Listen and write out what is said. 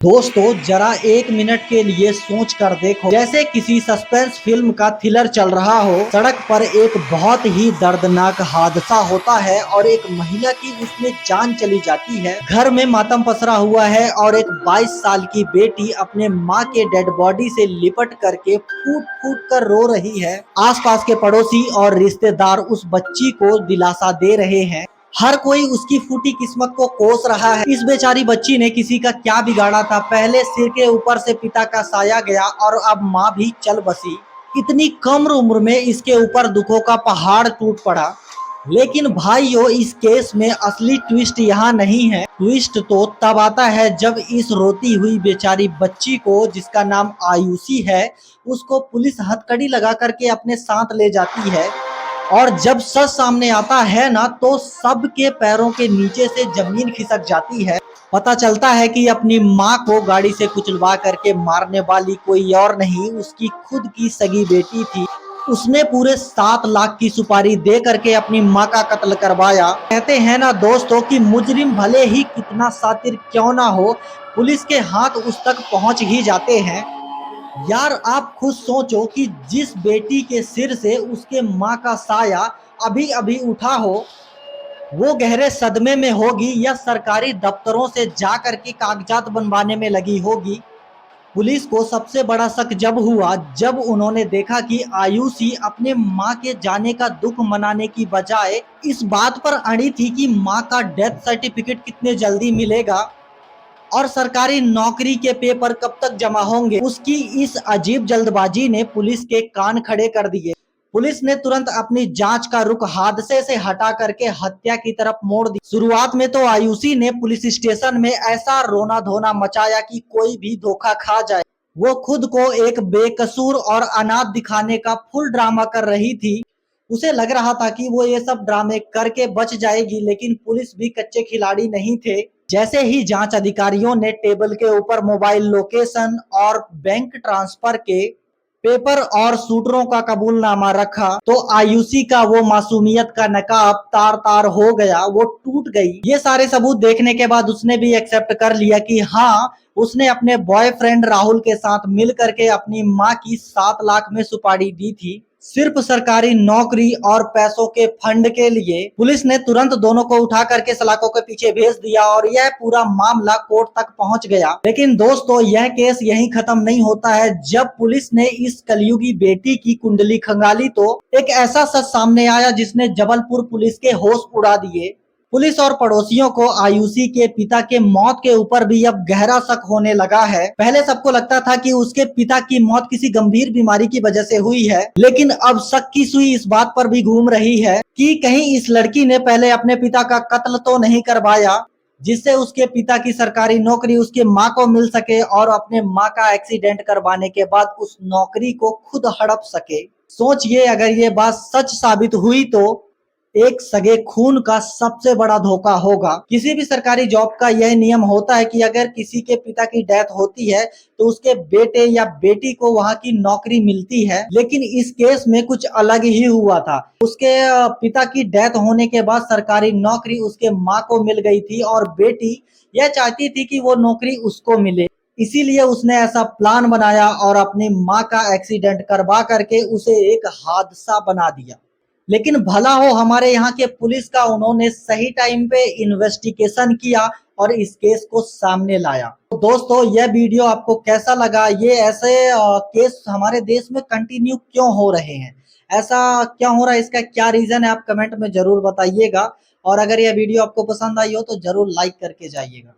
दोस्तों जरा एक मिनट के लिए सोच कर देखो, जैसे किसी सस्पेंस फिल्म का थ्रिलर चल रहा हो। सड़क पर एक बहुत ही दर्दनाक हादसा होता है और एक महिला की उसमें जान चली जाती है। घर में मातम पसरा हुआ है और एक 22 साल की बेटी अपने माँ के डेड बॉडी से लिपट करके फूट फूट कर रो रही है। आसपास के पड़ोसी और रिश्तेदार उस बच्ची को दिलासा दे रहे हैं। हर कोई उसकी फूटी किस्मत को कोस रहा है। इस बेचारी बच्ची ने किसी का क्या बिगाड़ा था। पहले सिर के ऊपर से पिता का साया गया और अब माँ भी चल बसी। इतनी कम उम्र में इसके ऊपर दुखों का पहाड़ टूट पड़ा। लेकिन भाइयों, इस केस में असली ट्विस्ट यहाँ नहीं है। ट्विस्ट तो तब आता है जब इस रोती हुई बेचारी बच्ची को, जिसका नाम आयुषी है, उसको पुलिस हथकड़ी लगा करके अपने साथ ले जाती है। और जब सच सामने आता है ना, तो सबके पैरों के नीचे से जमीन खिसक जाती है। पता चलता है कि अपनी माँ को गाड़ी से कुचलवा करके मारने वाली कोई और नहीं, उसकी खुद की सगी बेटी थी। उसने पूरे 7 लाख की सुपारी दे करके अपनी माँ का कत्ल करवाया। कहते हैं ना दोस्तों कि मुजरिम भले ही कितना शातिर क्यों ना हो, पुलिस के हाथ उस तक पहुंच ही जाते हैं। यार आप खुद सोचो कि जिस बेटी के सिर से उसके माँ का साया अभी अभी उठा हो, वो गहरे सदमे में होगी या सरकारी दफ्तरों से जा करके कागजात बनवाने में लगी होगी। पुलिस को सबसे बड़ा शक जब हुआ, जब उन्होंने देखा कि आयुषी अपने माँ के जाने का दुख मनाने की बजाय इस बात पर अड़ी थी कि माँ का डेथ सर्टिफिकेट कितने जल्दी मिलेगा और सरकारी नौकरी के पेपर कब तक जमा होंगे। उसकी इस अजीब जल्दबाजी ने पुलिस के कान खड़े कर दिए। पुलिस ने तुरंत अपनी जांच का रुख हादसे से हटा करके हत्या की तरफ मोड़ दी। शुरुआत में तो आयुषी ने पुलिस स्टेशन में ऐसा रोना धोना मचाया कि कोई भी धोखा खा जाए। वो खुद को एक बेकसूर और अनाथ दिखाने का फुल ड्रामा कर रही थी। उसे लग रहा था कि वो ये सब ड्रामे करके बच जाएगी, लेकिन पुलिस भी कच्चे खिलाड़ी नहीं थे। जैसे ही जांच अधिकारियों ने टेबल के ऊपर मोबाइल लोकेशन और बैंक ट्रांसफर के पेपर और शूटरों का कबूलनामा रखा, तो आयुषी का वो मासूमियत का नकाब तार तार हो गया, वो टूट गई। ये सारे सबूत देखने के बाद उसने भी एक्सेप्ट कर लिया कि हाँ, उसने अपने बॉयफ्रेंड राहुल के साथ मिल करके अपनी माँ की 7 लाख में सुपारी दी थी, सिर्फ सरकारी नौकरी और पैसों के फंड के लिए। पुलिस ने तुरंत दोनों को उठा करके सलाखों के पीछे भेज दिया और यह पूरा मामला कोर्ट तक पहुंच गया। लेकिन दोस्तों, यह केस यहीं खत्म नहीं होता है। जब पुलिस ने इस कलयुगी बेटी की कुंडली खंगाली, तो एक ऐसा सच सामने आया जिसने जबलपुर पुलिस के होश उड़ा दिए। पुलिस और पड़ोसियों को आयुषी के पिता के मौत के ऊपर भी अब गहरा शक होने लगा है। पहले सबको लगता था कि उसके पिता की मौत किसी गंभीर बीमारी की वजह से हुई है, लेकिन अब शक की सुई इस बात पर भी घूम रही है कि कहीं इस लड़की ने पहले अपने पिता का कत्ल तो नहीं करवाया, जिससे उसके पिता की सरकारी नौकरी उसके माँ को मिल सके और अपने माँ का एक्सीडेंट करवाने के बाद उस नौकरी को खुद हड़प सके। सोचिए, अगर ये बात सच साबित हुई तो एक सगे खून का सबसे बड़ा धोखा होगा। किसी भी सरकारी जॉब का यह नियम होता है कि अगर किसी के पिता की डेथ होती है तो उसके बेटे या बेटी को वहां की नौकरी मिलती है, लेकिन इस केस में कुछ अलग ही हुआ था। उसके पिता की डेथ होने के बाद सरकारी नौकरी उसके माँ को मिल गई थी और बेटी यह चाहती थी कि वो नौकरी उसको मिले। इसीलिए उसने ऐसा प्लान बनाया और अपनी माँ का एक्सीडेंट करवा करके उसे एक हादसा बना दिया। लेकिन भला हो हमारे यहाँ के पुलिस का, उन्होंने सही टाइम पे इन्वेस्टिगेशन किया और इस केस को सामने लाया। तो दोस्तों, यह वीडियो आपको कैसा लगा? ये ऐसे केस हमारे देश में कंटिन्यू क्यों हो रहे हैं? ऐसा क्यों हो रहा है? इसका क्या रीजन है? आप कमेंट में जरूर बताइएगा। और अगर यह वीडियो आपको पसंद आई हो तो जरूर लाइक करके जाइएगा।